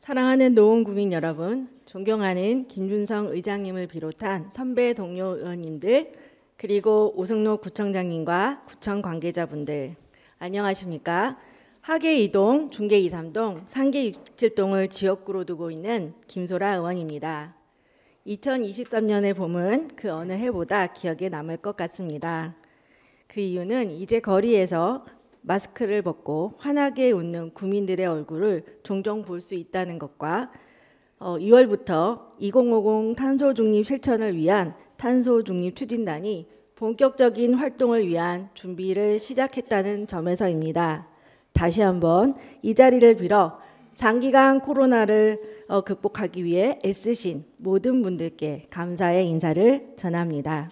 사랑하는 노원구민 여러분, 존경하는 김준성 의장님을 비롯한 선배 동료 의원님들, 그리고 오승록 구청장님과 구청 관계자분들, 안녕하십니까? 하계 2동, 중계 2, 3동, 상계 6, 7동을 지역구로 두고 있는 김소라 의원입니다. 2023년의 봄은 그 어느 해보다 기억에 남을 것 같습니다. 그 이유는 이제 거리에서 마스크를 벗고 환하게 웃는 구민들의 얼굴을 종종 볼 수 있다는 것과 2월부터 2050 탄소 중립 실천을 위한 탄소 중립 추진단이 본격적인 활동을 위한 준비를 시작했다는 점에서입니다. 다시 한번 이 자리를 빌어 장기간 코로나를 극복하기 위해 애쓰신 모든 분들께 감사의 인사를 전합니다.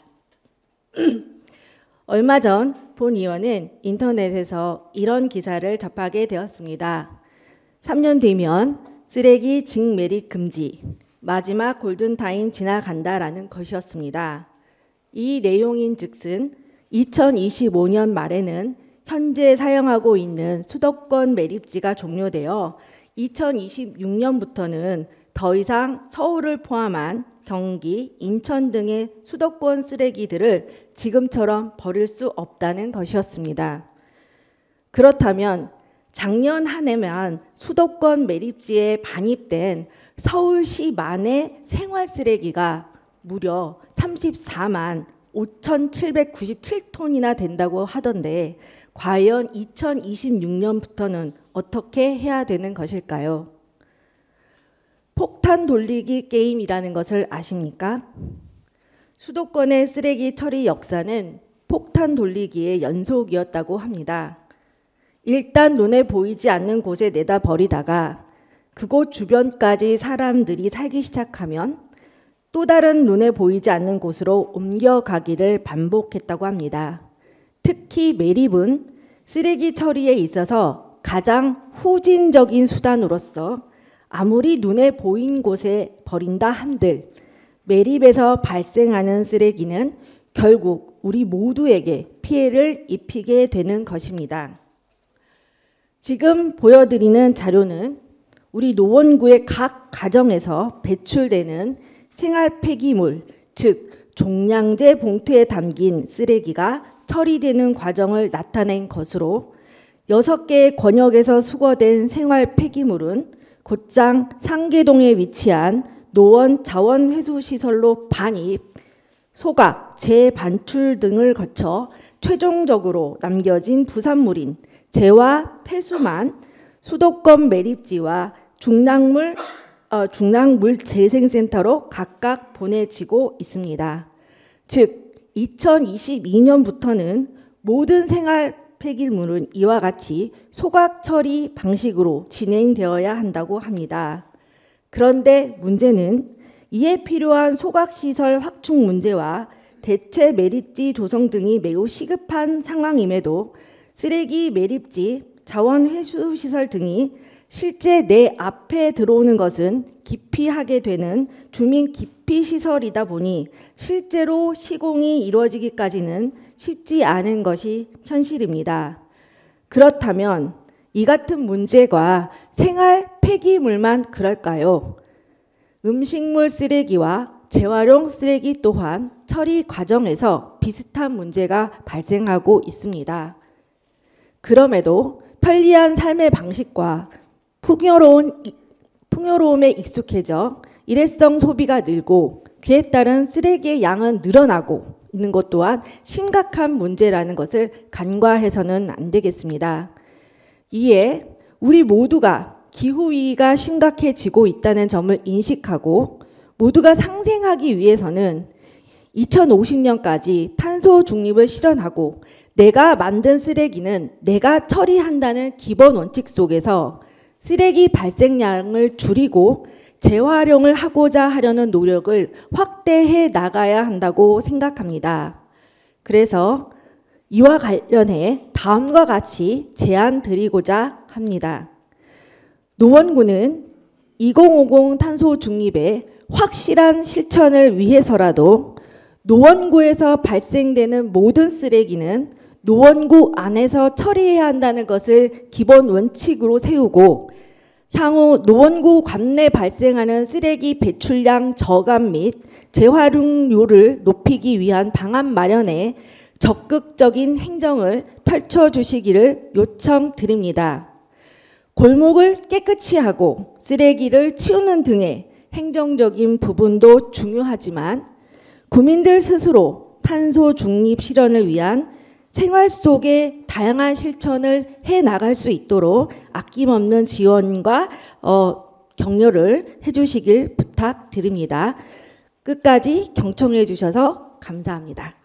얼마 전 본 의원은 인터넷에서 이런 기사를 접하게 되었습니다. 3년 뒤면 쓰레기 직매립 금지, 마지막 골든타임 지나간다라는 것이었습니다. 이 내용인 즉슨 2025년 말에는 현재 사용하고 있는 수도권 매립지가 종료되어 2026년부터는 더 이상 서울을 포함한 경기, 인천 등의 수도권 쓰레기들을 지금처럼 버릴 수 없다는 것이었습니다. 그렇다면 작년 한 해만 수도권 매립지에 반입된 서울시만의 생활 쓰레기가 무려 34만 5,797톤이나 된다고 하던데 과연 2026년부터는 어떻게 해야 되는 것일까요? 폭탄 돌리기 게임이라는 것을 아십니까? 수도권의 쓰레기 처리 역사는 폭탄 돌리기의 연속이었다고 합니다. 일단 눈에 보이지 않는 곳에 내다 버리다가 그곳 주변까지 사람들이 살기 시작하면 또 다른 눈에 보이지 않는 곳으로 옮겨가기를 반복했다고 합니다. 특히 매립은 쓰레기 처리에 있어서 가장 후진적인 수단으로서 아무리 눈에 보인 곳에 버린다 한들 매립에서 발생하는 쓰레기는 결국 우리 모두에게 피해를 입히게 되는 것입니다. 지금 보여드리는 자료는 우리 노원구의 각 가정에서 배출되는 생활 폐기물, 즉 종량제 봉투에 담긴 쓰레기가 처리되는 과정을 나타낸 것으로 6개의 권역에서 수거된 생활 폐기물은 곧장 상계동에 위치한 노원 자원회수시설로 반입, 소각, 재반출 등을 거쳐 최종적으로 남겨진 부산물인 재와 폐수만 수도권 매립지와 중랑물 재생센터로 각각 보내지고 있습니다. 즉 2022년부터는 모든 생활 폐기물은 이와 같이 소각 처리 방식으로 진행되어야 한다고 합니다. 그런데 문제는 이에 필요한 소각시설 확충 문제와 대체 매립지 조성 등이 매우 시급한 상황임에도 쓰레기 매립지, 자원회수시설 등이 실제 내 앞에 들어오는 것은 기피하게 되는 주민 기피시설이다 보니 실제로 시공이 이루어지기까지는 쉽지 않은 것이 현실입니다. 그렇다면 이 같은 문제가 생활 폐기물만 그럴까요? 음식물 쓰레기와 재활용 쓰레기 또한 처리 과정에서 비슷한 문제가 발생하고 있습니다. 그럼에도 편리한 삶의 방식과 풍요로움에 익숙해져 일회성 소비가 늘고 그에 따른 쓰레기의 양은 늘어나고 있는 것 또한 심각한 문제라는 것을 간과해서는 안 되겠습니다. 이에 우리 모두가 기후위기가 심각해지고 있다는 점을 인식하고 모두가 상생하기 위해서는 2050년까지 탄소 중립을 실현하고 내가 만든 쓰레기는 내가 처리한다는 기본 원칙 속에서 쓰레기 발생량을 줄이고 재활용을 하고자 하려는 노력을 확대해 나가야 한다고 생각합니다. 그래서 이와 관련해 다음과 같이 제안 드리고자 합니다. 노원구는 2050 탄소 중립의 확실한 실천을 위해서라도 노원구에서 발생되는 모든 쓰레기는 노원구 안에서 처리해야 한다는 것을 기본 원칙으로 세우고 향후 노원구 관내 발생하는 쓰레기 배출량 저감 및 재활용률을 높이기 위한 방안 마련에 적극적인 행정을 펼쳐주시기를 요청드립니다. 골목을 깨끗이 하고 쓰레기를 치우는 등의 행정적인 부분도 중요하지만 구민들 스스로 탄소 중립 실현을 위한 생활 속의 다양한 실천을 해나갈 수 있도록 아낌없는 지원과 격려를 해주시길 부탁드립니다. 끝까지 경청해 주셔서 감사합니다.